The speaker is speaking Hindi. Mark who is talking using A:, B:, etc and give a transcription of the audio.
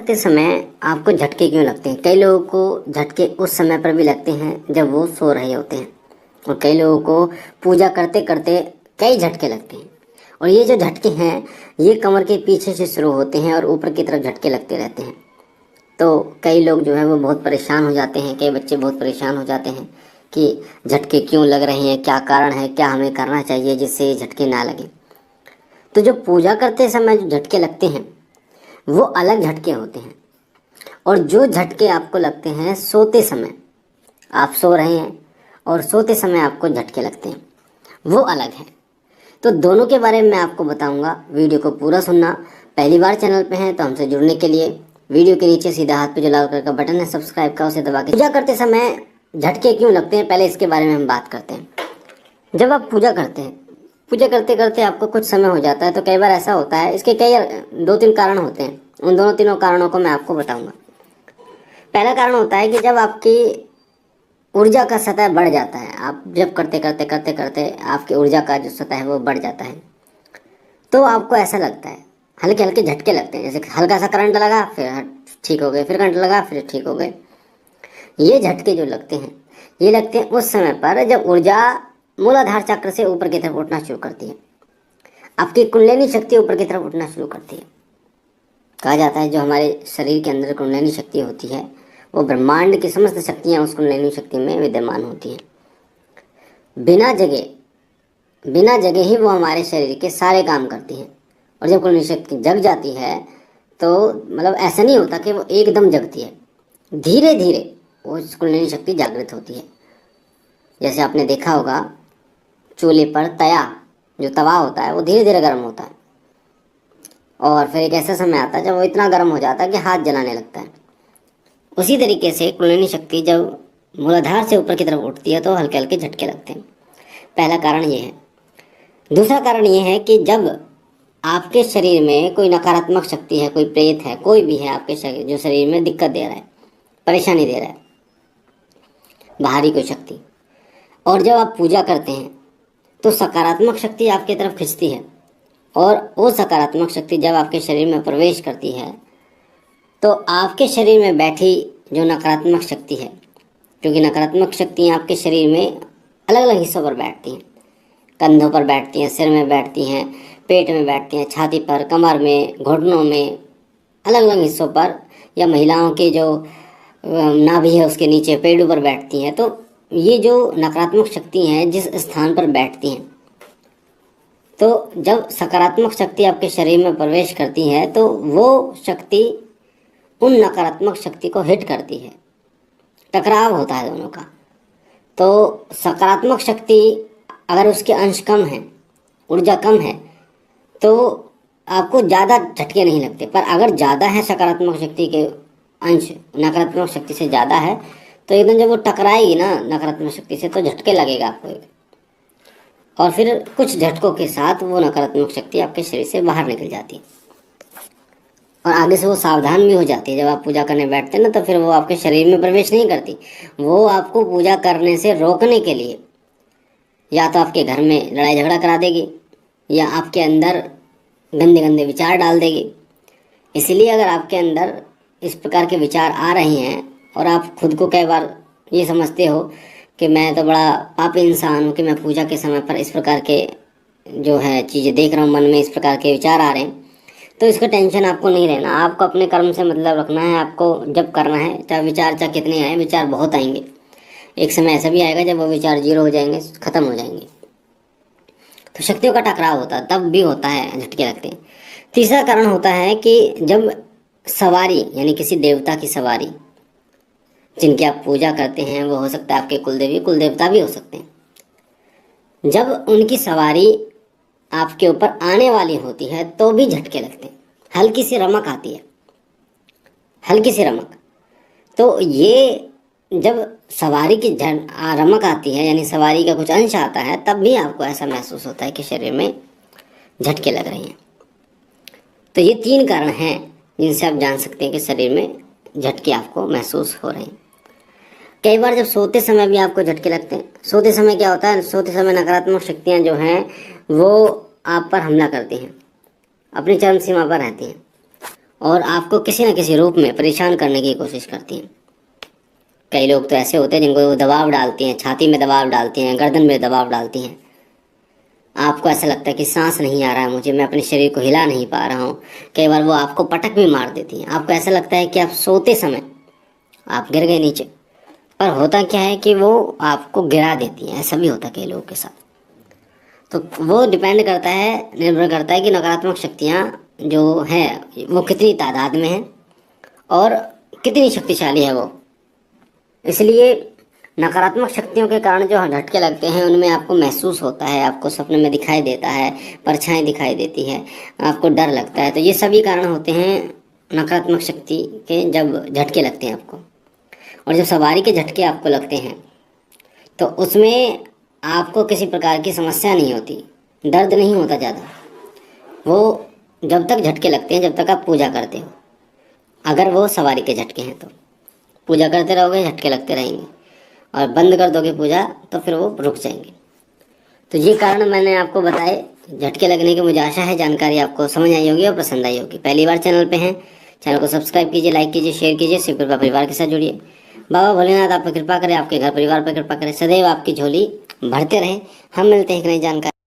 A: करते समय आपको झटके क्यों लगते हैं? कई लोगों को झटके उस समय पर भी लगते हैं जब वो सो रहे होते हैं, और कई लोगों को पूजा करते करते कई झटके लगते हैं। और ये जो झटके हैं ये कमर के पीछे से शुरू होते हैं और ऊपर की तरफ झटके लगते रहते हैं। तो कई लोग जो है वो बहुत परेशान हो जाते हैं, कई बच्चे बहुत परेशान हो जाते हैं कि झटके क्यों लग रहे हैं, क्या कारण है, क्या हमें करना चाहिए जिससे ये झटके ना लगे। तो जो पूजा करते समय जो झटके लगते हैं वो अलग झटके होते हैं, और जो झटके आपको लगते हैं सोते समय, आप सो रहे हैं और सोते समय आपको झटके लगते हैं, वो अलग है। तो दोनों के बारे में मैं आपको बताऊंगा, वीडियो को पूरा सुनना। पहली बार चैनल पे हैं तो हमसे जुड़ने के लिए वीडियो के नीचे सीधा हाथ पे जो लाल कलर का बटन है सब्सक्राइब का, उसे दबा के पूजा करते समय झटके क्यों लगते हैं पहले इसके बारे में हम बात करते हैं। जब आप पूजा करते हैं, पूजा करते करते आपको कुछ समय हो जाता है तो कई बार ऐसा होता है, इसके कई 2-3 कारण होते हैं। उन दोनों तीनों कारणों को मैं आपको बताऊंगा। पहला कारण होता है कि जब आपकी ऊर्जा का सतह बढ़ जाता है, आप जब करते करते करते करते आपकी ऊर्जा का जो सतह है वो बढ़ जाता है, तो आपको ऐसा लगता है, हल्के हल्के झटके लगते हैं। जैसे हल्का सा करंट लगा फिर ठीक हो गए, फिर करंट लगा फिर ठीक हो गए। ये झटके जो लगते हैं ये लगते हैं उस समय पर जब ऊर्जा मूलाधार चक्र से ऊपर की तरफ उठना शुरू करती है, आपकी कुंडलिनी शक्ति ऊपर की तरफ उठना शुरू करती है। कहा जाता है जो हमारे शरीर के अंदर कुंडलिनी शक्ति होती है वो ब्रह्मांड की समस्त शक्तियाँ उस कुंडलिनी शक्ति में विद्यमान होती हैं। बिना जगह ही वो हमारे शरीर के सारे काम करती हैं। और जब कुंडलिनी शक्ति जग जाती है तो मतलब ऐसा नहीं होता कि वो एकदम जगती है, धीरे धीरे वो कुंडलिनी शक्ति जागृत होती है। जैसे आपने देखा होगा चूल्हे पर जो तवा होता है वो धीरे धीरे गर्म होता है, और फिर एक ऐसा समय आता है जब वो इतना गर्म हो जाता है कि हाथ जलाने लगता है। उसी तरीके से कुंडलिनी शक्ति जब मूलाधार से ऊपर की तरफ उठती है तो हल्के हल्के झटके लगते हैं। पहला कारण ये है। दूसरा कारण ये है कि जब आपके शरीर में कोई नकारात्मक शक्ति है, कोई प्रेत है, कोई भी है आपके शरीर जो शरीर में दिक्कत दे रहा है, परेशानी दे रहा है, बाहरी कोई शक्ति, और जब आप पूजा करते हैं तो सकारात्मक शक्ति आपकी तरफ खिंचती है, और वो सकारात्मक शक्ति जब आपके शरीर में प्रवेश करती है तो आपके शरीर में बैठी जो नकारात्मक शक्ति है, क्योंकि नकारात्मक शक्तियाँ आपके शरीर में अलग अलग हिस्सों पर बैठती हैं, कंधों पर बैठती हैं, सिर में बैठती हैं, पेट में बैठती हैं, छाती पर, कमर में, घुटनों में, अलग अलग हिस्सों पर, या महिलाओं के जो नाभि है उसके नीचे पेड़ों पर बैठती हैं। तो ये जो नकारात्मक शक्ति हैं जिस स्थान पर बैठती हैं, तो जब सकारात्मक शक्ति आपके शरीर में प्रवेश करती है तो वो शक्ति उन नकारात्मक शक्ति को हिट करती है, टकराव होता है दोनों का। तो सकारात्मक शक्ति अगर उसके अंश कम है, ऊर्जा कम है, तो आपको ज़्यादा झटके नहीं लगते। पर अगर ज़्यादा है सकारात्मक शक्ति के अंश नकारात्मक शक्ति से ज़्यादा है तो एकदम जब वो टकराएगी ना नकारात्मक शक्ति से तो झटके लगेगा आपको, और फिर कुछ झटकों के साथ वो नकारात्मक शक्ति आपके शरीर से बाहर निकल जाती है, और आगे से वो सावधान भी हो जाती है। जब आप पूजा करने बैठते हैं ना तो फिर वो आपके शरीर में प्रवेश नहीं करती, वो आपको पूजा करने से रोकने के लिए या तो आपके घर में लड़ाई झगड़ा करा देगी या आपके अंदर गंदे गंदे विचार डाल देगी। इसलिए अगर आपके अंदर इस प्रकार के विचार आ रहे हैं और आप खुद को कई बार ये समझते हो कि मैं तो बड़ा पापी इंसान हूँ कि मैं पूजा के समय पर इस प्रकार के जो है चीज़ें देख रहा हूँ, मन में इस प्रकार के विचार आ रहे हैं, तो इसका टेंशन आपको नहीं रहना। आपको अपने कर्म से मतलब रखना है, आपको जब करना है चाहे विचार चाहे कितने आए, विचार बहुत आएंगे, एक समय ऐसा भी आएगा जब वो विचार जीरो हो जाएंगे, ख़त्म हो जाएंगे। तो शक्तियों का टकराव होता है, तब भी होता है झटके लगते हैं। तीसरा कारण होता है कि जब सवारी यानी किसी देवता की सवारी जिनकी आप पूजा करते हैं, वो हो सकता है आपके कुलदेवी कुल देवता भी हो सकते हैं, जब उनकी सवारी आपके ऊपर आने वाली होती है तो भी झटके लगते हैं। हल्की सी रमक आती है, हल्की सी रमक। तो ये जब सवारी की रमक आती है यानी सवारी का कुछ अंश आता है, तब भी आपको ऐसा महसूस होता है कि शरीर में झटके लग रहे हैं। तो ये 3 कारण हैं जिनसे आप जान सकते हैं कि शरीर में झटके आपको महसूस हो रहे हैं। कई बार जब सोते समय भी आपको झटके लगते हैं। सोते समय क्या होता है, सोते समय नकारात्मक शक्तियाँ जो हैं वो आप पर हमला करती हैं, अपनी चरम सीमा पर रहती हैं, और आपको किसी न किसी रूप में परेशान करने की कोशिश करती हैं। कई लोग तो ऐसे होते हैं जिनको वो दबाव डालती हैं, छाती में दबाव डालती हैं, गर्दन में दबाव डालती हैं। आपको ऐसा लगता है कि सांस नहीं आ रहा है मुझे, मैं अपने शरीर को हिला नहीं पा रहा हूँ। कई बार वो आपको पटक भी मार देती हैं। आपको ऐसा लगता है कि आप सोते समय आप गिर गए नीचे, पर होता क्या है कि वो आपको गिरा देती हैं। ऐसा भी होता है कई लोगों के साथ। तो वो डिपेंड करता है, निर्भर करता है कि नकारात्मक शक्तियाँ जो हैं वो कितनी तादाद में हैं और कितनी शक्तिशाली है वो। इसलिए नकारात्मक शक्तियों के कारण जो झटके लगते हैं उनमें आपको महसूस होता है, आपको सपने में दिखाई देता है, परछाई दिखाई देती है, आपको डर लगता है। तो ये सभी कारण होते हैं नकारात्मक शक्ति के जब झटके लगते हैं आपको। और जब सवारी के झटके आपको लगते हैं तो उसमें आपको किसी प्रकार की समस्या नहीं होती, दर्द नहीं होता ज़्यादा। वो जब तक झटके लगते हैं जब तक आप पूजा करते हो। अगर वो सवारी के झटके हैं तो पूजा करते रहोगे, झटके लगते रहेंगे, और बंद कर दोगे पूजा तो फिर वो रुक जाएंगे। तो ये कारण मैंने आपको बताए झटके लगने की। मुझे आशा है जानकारी आपको समझ आई होगी और पसंद आई होगी। पहली बार चैनल पे हैं, चैनल को सब्सक्राइब कीजिए, लाइक कीजिए, शेयर कीजिए। शिव कृपा परिवार के साथ जुड़िए। बाबा भोलेनाथ आप पर कृपा करें, आपके घर परिवार पर कृपा करें, सदैव आपकी झोली भरते रहे। हम मिलते हैं एक नई जानकारी।